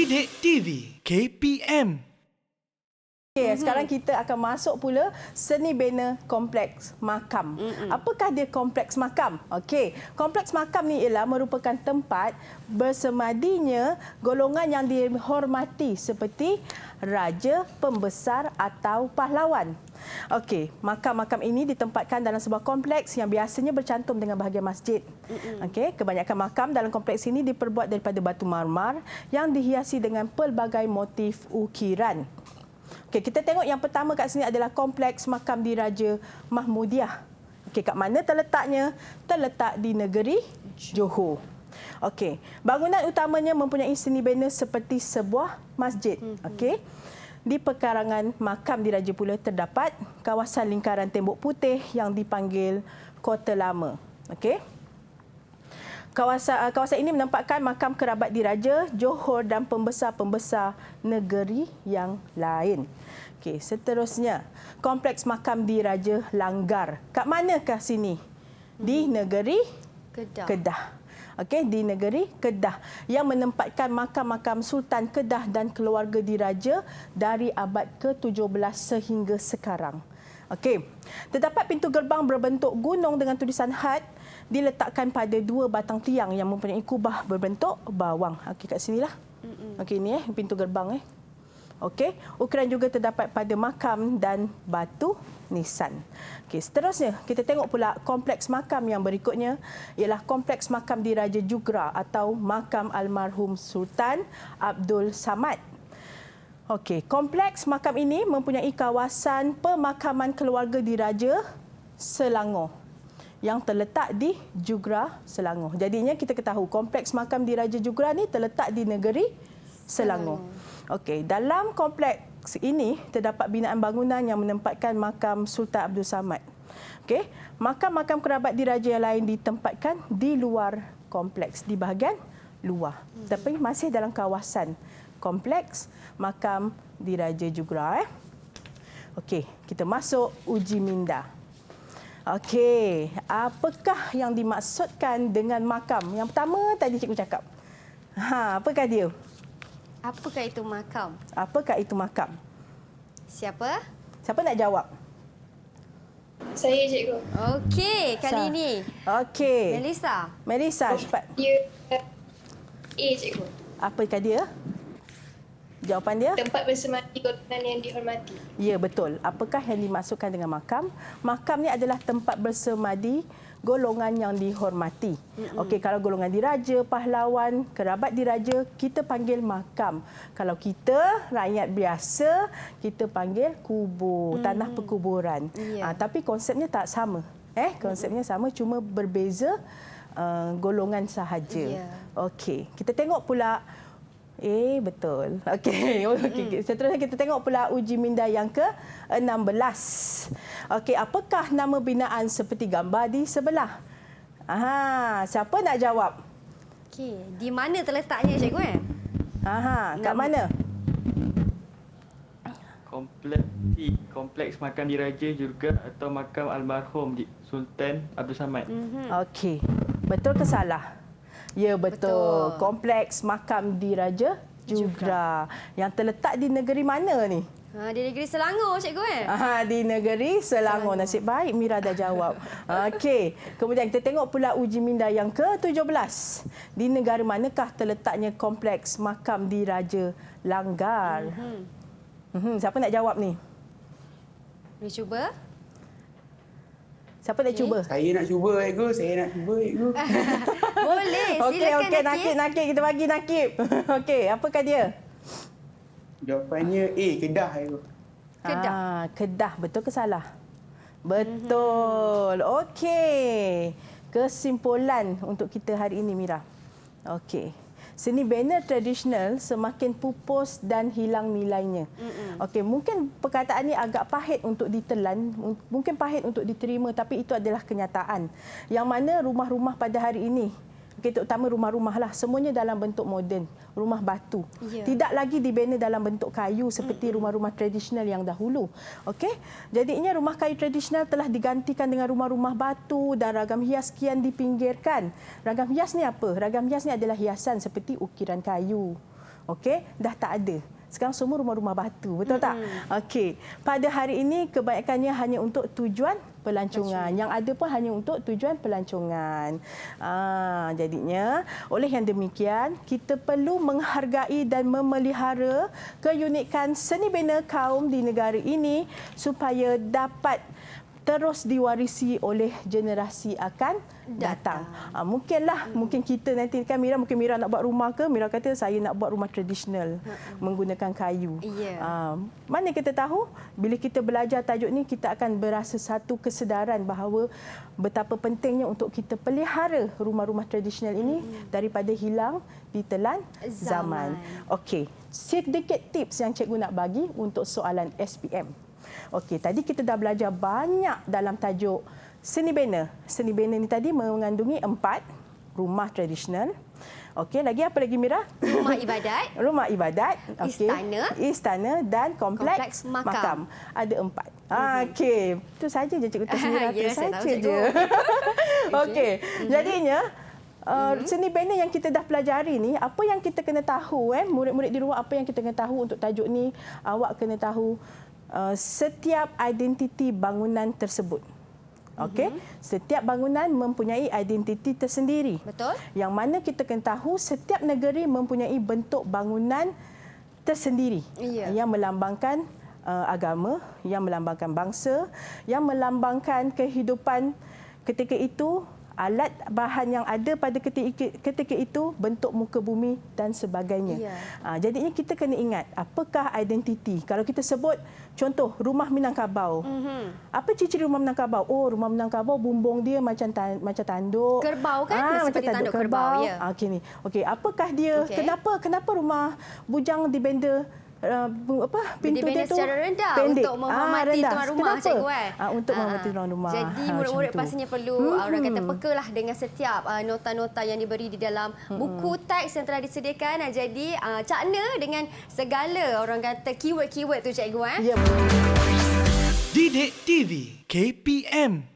Didik TV KPM. Okay, sekarang kita akan masuk pula seni bina kompleks makam. Apakah dia kompleks makam? Okey, kompleks makam ni ialah merupakan tempat bersemadinya golongan yang dihormati seperti raja, pembesar atau pahlawan. Okey, makam-makam ini ditempatkan dalam sebuah kompleks yang biasanya bercantum dengan bahagian masjid. Okey, kebanyakan makam dalam kompleks ini diperbuat daripada batu marmar yang dihiasi dengan pelbagai motif ukiran. Okey, kita tengok yang pertama kat sini adalah kompleks makam Diraja Mahmudiyah. Okey, kat mana terletaknya? Terletak di negeri Johor. Okey, bangunan utamanya mempunyai seni bina seperti sebuah masjid. Okey. Di pekarangan makam diraja pula terdapat kawasan lingkaran tembok putih yang dipanggil Kota Lama. Okey. Kawasan ini menempatkan makam kerabat diraja, Johor dan pembesar-pembesar negeri yang lain. Okey, seterusnya, kompleks makam diraja Langgar. Kat manakah sini? Di negeri Kedah. Okey, di negeri Kedah yang menempatkan makam-makam Sultan Kedah dan keluarga diraja dari abad ke-17 sehingga sekarang. Okey, terdapat pintu gerbang berbentuk gunung dengan tulisan had diletakkan pada dua batang tiang yang mempunyai kubah berbentuk bawang. Okey, kat sinilah. Okey, ini pintu gerbang. Okey, ukuran juga terdapat pada makam dan batu nisan. Okey, seterusnya kita tengok pula kompleks makam yang berikutnya ialah kompleks makam Diraja Jugra atau makam almarhum Sultan Abdul Samad. Okey, kompleks makam ini mempunyai kawasan pemakaman keluarga diraja Selangor yang terletak di Jugra, Selangor. Jadinya kita ketahui kompleks makam Diraja Jugra ni terletak di negeri Selangor. Okey, dalam kompleks ini terdapat binaan bangunan yang menempatkan makam Sultan Abdul Samad. Okey, makam-makam kerabat diraja yang lain ditempatkan di luar kompleks, di bahagian luar. Tapi masih dalam kawasan kompleks makam Diraja Jugra. Okey, kita masuk uji minda. Okey, apakah yang dimaksudkan dengan makam? Yang pertama tadi cikgu cakap. Apakah dia? Apakah itu makam? Apakah itu makam? Siapa? Siapa nak jawab? Saya, cikgu. Okey, kali ini. Okey. Melissa, cepat. Dia cikgu. Apakah dia? Jawapan dia? Tempat bersemadi golongan yang dihormati. Ya, betul. Apakah yang dimaksudkan dengan makam? Makam ni adalah tempat bersemadi golongan yang dihormati. Okey, kalau golongan diraja, pahlawan, kerabat diraja, kita panggil makam. Kalau kita rakyat biasa, kita panggil kubur, tanah perkuburan. Tapi konsepnya tak sama. Konsepnya sama, cuma berbeza golongan sahaja. Okey, kita tengok pula. Betul. Okey. Seterusnya kita tengok pula uji minda yang ke-16. Okey, apakah nama binaan seperti gambar di sebelah? Siapa nak jawab? Okey, di mana terletaknya cikgu Kat mana? Kompleks makam diraja juga atau makam almarhum Sultan Abdul Samad. Okey. Betul ke salah? Ya, betul. Kompleks makam Diraja Jugra. Yang terletak di negeri mana ni? Di negeri Selangor, cikgu Di negeri Selangor. Nasib baik Mira dah jawab. Okey. Kemudian kita tengok pula uji minda yang ke-17. Di negara manakah terletaknya kompleks makam Diraja Langgar? Siapa nak jawab ni? Boleh cuba? Siapa nak cuba? Saya nak cuba, cikgu. Boleh, silakan Okey. Nakib. Kita bagi Nakib. Okey, apakah dia? Jawapannya Kedah, cikgu. Kedah. Betul ke salah? Betul. Okey. Kesimpulan untuk kita hari ini, Mira. Okey. Seni bina tradisional semakin pupus dan hilang nilainya. Okey, mungkin perkataan ini agak pahit untuk ditelan, mungkin pahit untuk diterima, tapi itu adalah kenyataan. Yang mana rumah-rumah pada hari ini, terutama rumah-rumah lah, semuanya dalam bentuk moden, rumah batu. Tidak lagi dibina dalam bentuk kayu seperti rumah-rumah tradisional yang dahulu. Okey, jadinya rumah kayu tradisional telah digantikan dengan rumah-rumah batu dan ragam hias kian dipinggirkan. Ragam hias ni apa? Ragam hias ni adalah hiasan seperti ukiran kayu. Okey, dah tak ada. Sekarang semua rumah-rumah batu, betul tak? Okey. Pada hari ini kebanyakannya hanya untuk tujuan pelancongan. Yang ada pun hanya untuk tujuan pelancongan. Jadinya oleh yang demikian kita perlu menghargai dan memelihara keunikan seni bina kaum di negara ini supaya dapat terus diwarisi oleh generasi akan datang. Mungkin kita nanti kan Mira nak buat rumah ke, Mira kata saya nak buat rumah tradisional menggunakan kayu. Mana kita tahu bila kita belajar tajuk ni kita akan berasa satu kesedaran bahawa betapa pentingnya untuk kita pelihara rumah-rumah tradisional ini daripada hilang ditelan zaman. Okey, sedikit tips yang cikgu nak bagi untuk soalan SPM. Okey, tadi kita dah belajar banyak dalam tajuk seni bina. Seni bina ni tadi mengandungi 4 rumah tradisional. Okey, lagi apa lagi Mira? Rumah ibadat. Rumah ibadat. Okey. Istana dan kompleks makam. Ada 4. Okey, itu saja je cikgu tanya Mira. Ya, saya tahu, saja cikgu. je. Okey, jadinya seni bina yang kita dah pelajari ni, apa yang kita kena tahu murid-murid di rumah, apa yang kita kena tahu untuk tajuk ni, awak kena tahu setiap identiti bangunan tersebut. Okey, setiap bangunan mempunyai identiti tersendiri. Betul. Yang mana kita kena tahu setiap negeri mempunyai bentuk bangunan tersendiri yang melambangkan agama, yang melambangkan bangsa, yang melambangkan kehidupan ketika itu, alat bahan yang ada pada ketika itu, bentuk muka bumi dan sebagainya. Jadinya kita kena ingat apakah identiti. Kalau kita sebut contoh rumah Minangkabau. Apa ciri-ciri rumah Minangkabau? Oh, rumah Minangkabau bumbung dia macam tanduk. Kerbau kan? Macam Seperti tanduk kerbau. Ya. Okey, apakah dia? Kenapa rumah bujang dibenda pintu dia tu secara rendah pendek. untuk menghormati tuan rumah, Kenapa? cikgu Untuk menghormati tuan rumah. Jadi murid-murid pastinya perlu orang kata pekalah dengan setiap nota-nota yang diberi di dalam buku teks yang telah disediakan. Jadi cakna dengan segala orang kata keyword-keyword tu cikgu. Didik TV KPM